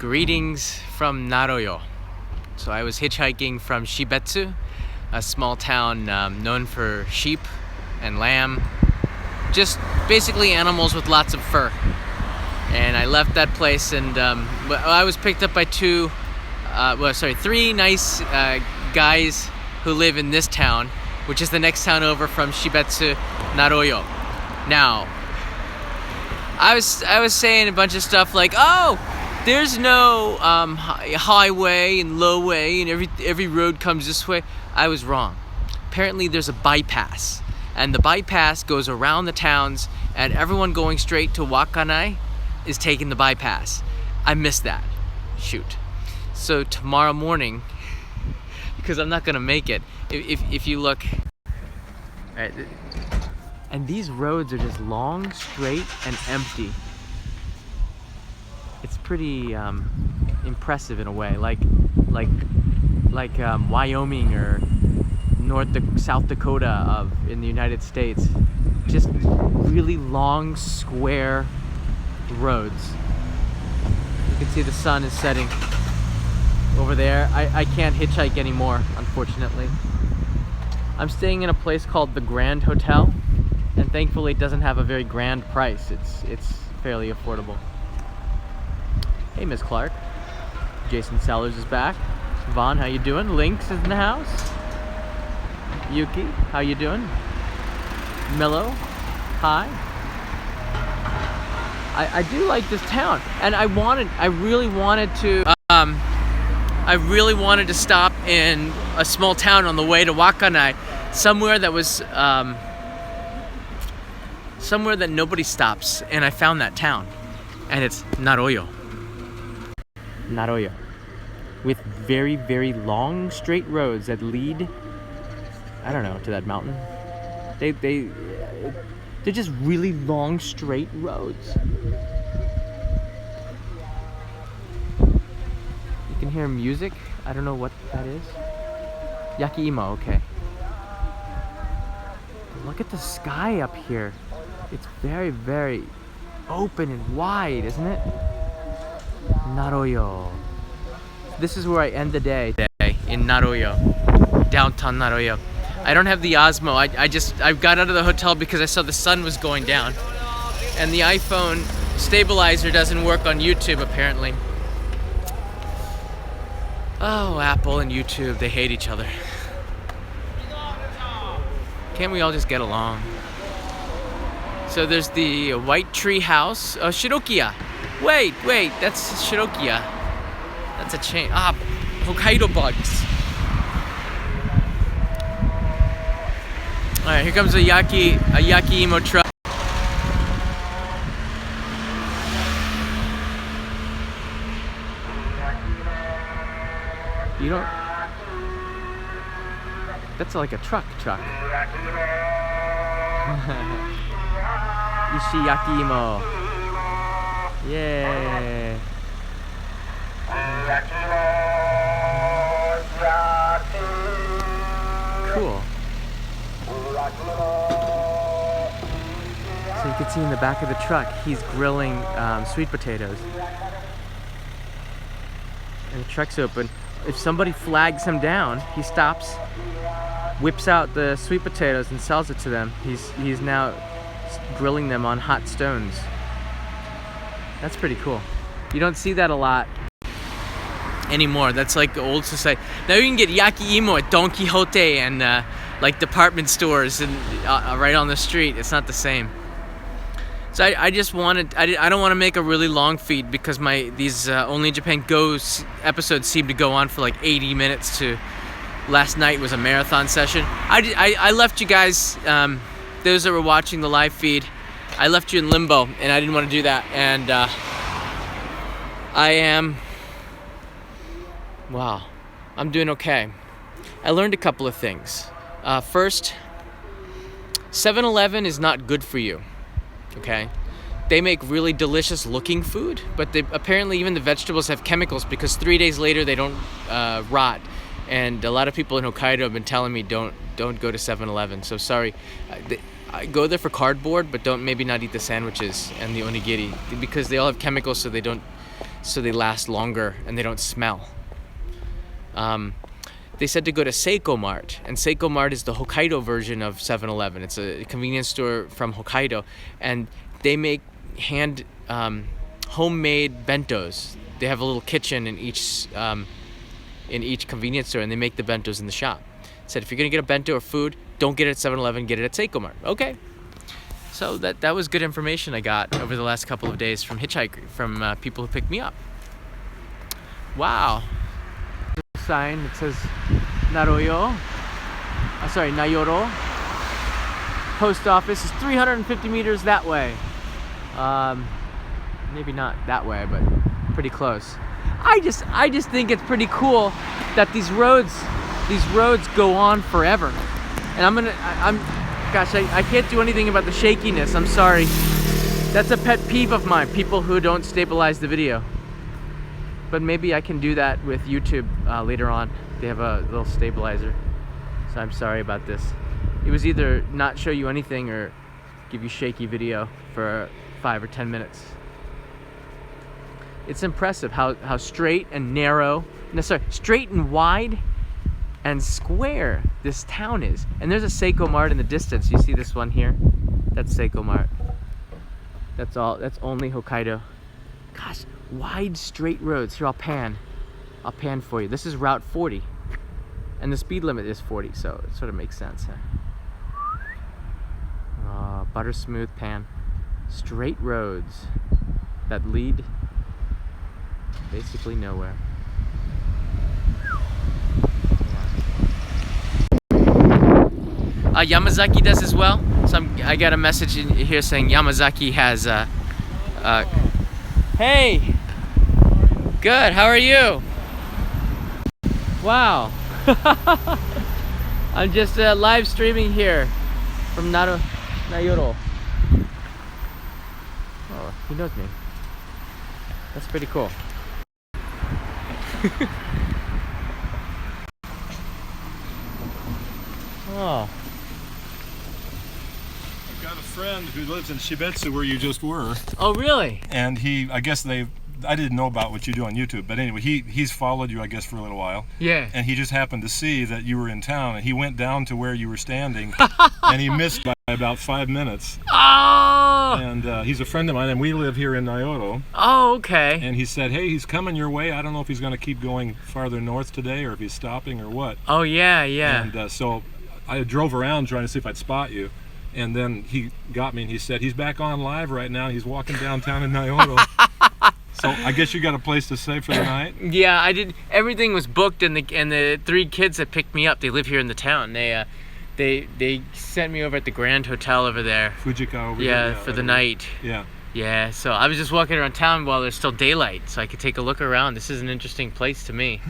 Greetings from Naroo. So I was hitchhiking from Shibetsu, a small town known for sheep and lamb, just basically animals with lots of fur. And I left that place, and I was picked up by three nice guys who live in this town, which is the next town over from Shibetsu, Naroo. Now, I was saying a bunch of stuff like, oh, there's no highway and low way and every road comes this way. I was wrong. Apparently there's a bypass, and the bypass goes around the towns, and everyone going straight to Wakkanai is taking the bypass. I missed that. Shoot. So tomorrow morning, because I'm not gonna make it, if you look, and these roads are just long, straight, and empty. It's pretty impressive in a way, like Wyoming or South Dakota in the United States. Just really long, square roads. You can see the sun is setting over there. I can't hitchhike anymore, unfortunately. I'm staying in a place called the Grand Hotel, and thankfully it doesn't have a very grand price. It's fairly affordable. Hey, Miss Clark. Jason Sellers is back. Vaughn, how you doing? Lynx is in the house. Yuki, how you doing? Mello, hi. I do like this town, and I really wanted to stop in a small town on the way to Wakkanai, somewhere that was somewhere that nobody stops, and I found that town, and it's Naroo, with very, very long straight roads that lead, I don't know, to that mountain. They're just really long straight roads. You can hear music. I don't know what that is. Yaki, okay. Look at the sky up here. It's very, very open and wide, isn't it? Naroo. This is where I end the day in Naroo, downtown Naroo. I don't have the Osmo. I got out of the hotel because I saw the sun was going down, and the iPhone stabilizer doesn't work on YouTube apparently. Oh, Apple and YouTube, they hate each other. Can't we all just get along? So there's the White Tree House. Oh, Shirokiya. Wait, that's Shirokiya. That's a chain. Hokkaido bugs. All right, here comes a Yaki emo truck. You don't. That's like a truck. Ishi Yaki emo. Yeah. Cool. So you can see in the back of the truck, he's grilling sweet potatoes. And the truck's open. If somebody flags him down, he stops, whips out the sweet potatoes and sells it to them. He's now grilling them on hot stones. That's pretty cool. You don't see that a lot anymore. That's like old society. Now you can get Yaki emo at Don Quixote and like department stores and right on the street. It's not the same. So I don't want to make a really long feed because these Only in Japan Go episodes seem to go on for like 80 minutes. Last night was a marathon session. I left you guys, those that were watching the live feed, I left you in limbo, and I didn't want to do that. And I'm doing okay. I learned a couple of things. First, 7-Eleven is not good for you. Okay, they make really delicious looking food, but apparently even the vegetables have chemicals because 3 days later they don't rot. And a lot of people in Hokkaido have been telling me don't go to 7-Eleven. So sorry, I go there for cardboard, but maybe not eat the sandwiches and the onigiri because they all have chemicals, so they don't so they last longer and they don't smell. They said to go to Seiko Mart, and Seiko Mart is the Hokkaido version of 7-Eleven. It's a convenience store from Hokkaido, and they make homemade bentos. They have a little kitchen in each convenience store, and they make the bentos in the shop. Said if you're gonna get a bento or food, don't get it at 7-Eleven, get it at Seiko Mart. Okay. So that was good information I got over the last couple of days from people who picked me up. Wow. There's a sign that says Nayoro. Post office is 350 meters that way. Maybe not that way, but pretty close. I just think it's pretty cool that these roads go on forever. And I can't do anything about the shakiness. I'm sorry. That's a pet peeve of mine, people who don't stabilize the video. But maybe I can do that with YouTube later on. They have a little stabilizer. So I'm sorry about this. It was either not show you anything or give you shaky video for 5 or 10 minutes. It's impressive how straight and narrow, straight and wide and square this town is. And there's a Seiko Mart in the distance. You see this one here? That's Seiko Mart. That's only Hokkaido. Gosh, wide straight roads. Here, I'll pan for you. This is Route 40. And the speed limit is 40, so it sort of makes sense. Oh, butter smooth pan. Straight roads that lead basically nowhere. Yamazaki does as well. So I got a message in here saying Yamazaki has hey! Good, how are you? Wow. I'm just live streaming here from Nayoro. Oh, he knows me. That's pretty cool. Oh. I've got a friend who lives in Shibetsu where you just were. Oh, really? And I didn't know about what you do on YouTube, but anyway, he's followed you, I guess, for a little while. Yeah. And he just happened to see that you were in town, and he went down to where you were standing, and he missed by about 5 minutes. Oh! And he's a friend of mine, and we live here in Nayoro. Oh, okay. And he said, hey, he's coming your way. I don't know if he's going to keep going farther north today, or if he's stopping, or what. Oh, yeah, yeah. And so I drove around trying to see if I'd spot you. And then he got me, and he said, he's back on live right now. He's walking downtown in Nayoro. So I guess you got a place to stay for the night? Yeah, I did. Everything was booked, and the 3 kids that picked me up, they live here in the town. They sent me over at the Grand Hotel over there. Fujika over there? Yeah, for the night. Yeah. Yeah, so I was just walking around town while there's still daylight, so I could take a look around. This is an interesting place to me.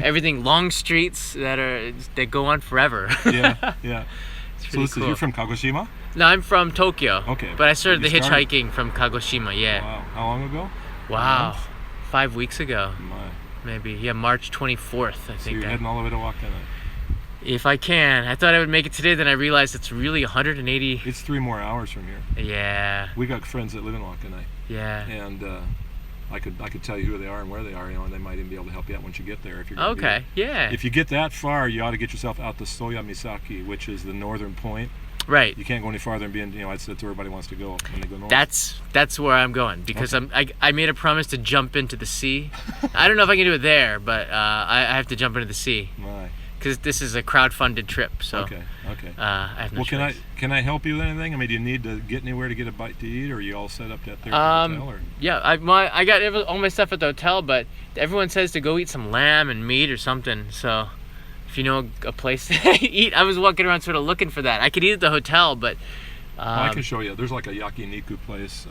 Everything, long streets that go on forever. Yeah, yeah. So cool. You're from Kagoshima? No, I'm from Tokyo. Okay. But I started the hitchhiking from Kagoshima, yeah. Wow. How long ago? Wow. 5 weeks ago. My. Maybe. Yeah, March 24th, I think. So you're heading all the way to Wakana? If I can. I thought I would make it today, then I realized it's really 180. It's 3 more hours from here. Yeah. We got friends that live in Wakana. Yeah. And I could tell you who they are and where they are, and they might even be able to help you out once you get there if you're gonna do it. Yeah. If you get that far, you ought to get yourself out to Soya Misaki, which is the northern point. Right. You can't go any farther and that's where everybody wants to go when they go north. That's where I'm going, because I made a promise to jump into the sea. I don't know if I can do it there, but I have to jump into the sea. My. Because this is a crowd-funded trip, so okay. I have no choice. Can I help you with anything? I mean, do you need to get anywhere to get a bite to eat, or are you all set up at the hotel? Or? Yeah, I got all my stuff at the hotel, but everyone says to go eat some lamb and meat or something. So if you know a place to eat, I was walking around sort of looking for that. I could eat at the hotel, but I can show you. There's like a yakiniku place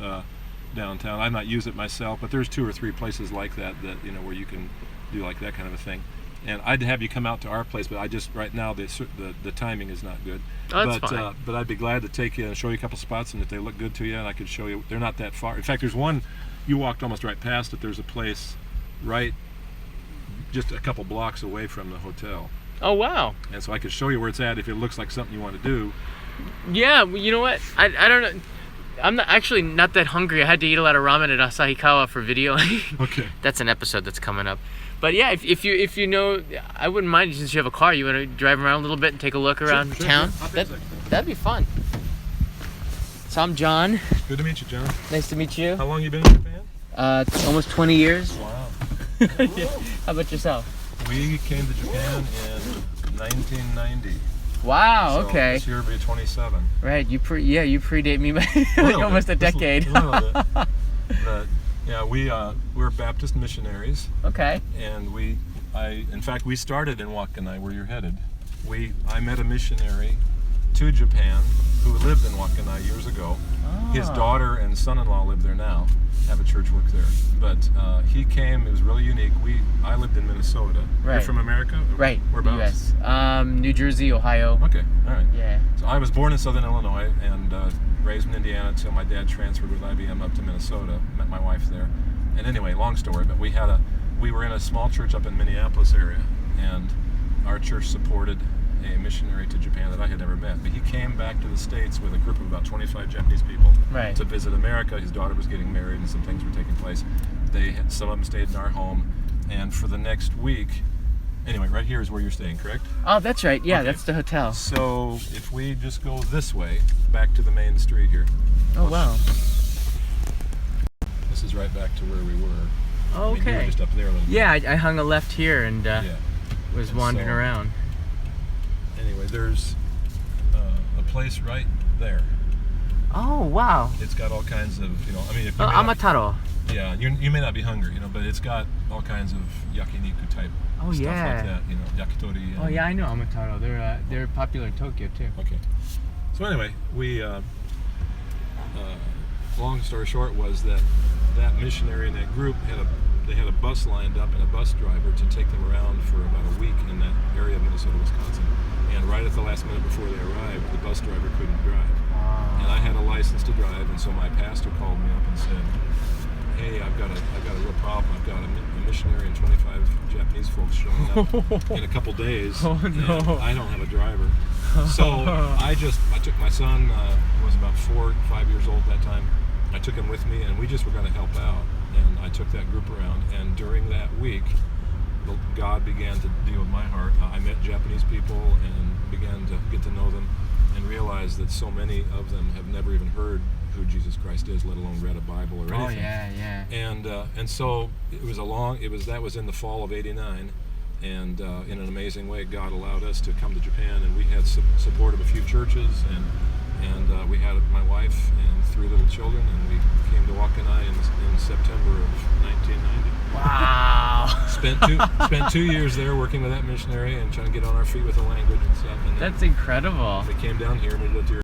downtown. I've not used it myself, but there's 2 or 3 places like that where you can do like that kind of a thing. And I'd have you come out to our place, but right now the timing is not good. Oh, that's fine. But I'd be glad to take you and show you a couple spots, and if they look good to you, and I could show you. They're not that far. In fact, there's one you walked almost right past it. There's a place right just a couple blocks away from the hotel. Oh, wow. And so I could show you where it's at if it looks like something you want to do. Yeah, you know what? I don't know. I'm actually not that hungry. I had to eat a lot of ramen at Asahikawa for videoing. Okay. That's an episode that's coming up. But yeah, if you know, I wouldn't mind since you have a car. You want to drive around a little bit and take a look around town? Sure. That'd be fun. So I'm John. Good to meet you, John. Nice to meet you. How long you been in Japan? Almost 20 years. Wow. Yeah. How about yourself? We came to Japan in 1990. Wow. So Okay. this year will be 27. Right. You predate me by like almost a decade. A little bit. But yeah, we're Baptist missionaries, Okay. and in fact, we started in Wakkanai, where you're headed. I met a missionary to Japan who lived in Wakkanai years ago. Oh. His daughter and son-in-law live there now, have a church work there. But he came, it was really unique. I lived in Minnesota. Right. You're from America? Right. Whereabouts? U.S. New Jersey, Ohio. Okay, all right. Yeah. So I was born in Southern Illinois and raised in Indiana until my dad transferred with IBM up to Minnesota. Met my wife there. And anyway, long story, but we were in a small church up in Minneapolis area, and our church supported a missionary to Japan that I had never met. But he came back to the States with a group of about 25 Japanese people Right. to visit America. His daughter was getting married and some things were taking place. Some of them stayed in our home, and for the next week, anyway, right here is where you're staying, correct? Oh, that's right. Yeah, Okay. that's the hotel. So if we just go this way, back to the main street here. Oh, wow. This is right back to where we were. Oh, I mean, you were okay. just up there a little bit. Yeah, I hung a left here and Yeah. was And wandering so- around. Anyway, there's a place right there. Oh, wow. It's got all kinds of, if you may not- Amataro. yeah, you may not be hungry, but it's got all kinds of yakiniku type Oh, stuff yeah. like that, yakitori. Oh, yeah, I know Amataro. They're popular in Tokyo too. Okay. So anyway, long story short was that missionary and that group they had a bus lined up and a bus driver to take them around for about a week in that area of Minnesota, Wisconsin. And right at the last minute before they arrived, the bus driver couldn't drive. And I had a license to drive, and so my pastor called me up and said, "Hey, I've got a real problem. I've got a missionary and 25 Japanese folks showing up in a couple days. Oh, no. And I don't have a driver." So I took my son, was about 4 or 5 years old at that time. I took him with me, and we just were going to help out. And I took that group around, and during that week, God began to deal with my heart. I met Japanese people and began to get to know them and realize that so many of them have never even heard who Jesus Christ is, let alone read a Bible or anything. Oh, yeah, yeah. And so that was in the fall of '89, and in an amazing way, God allowed us to come to Japan, and we had support of a few churches, and we had my wife and 3 little children, and we came to Wakkanai in September of 1990. Wow. Spent 2 years there working with that missionary and trying to get on our feet with the language and stuff. And then That's incredible. we came down here and we lived here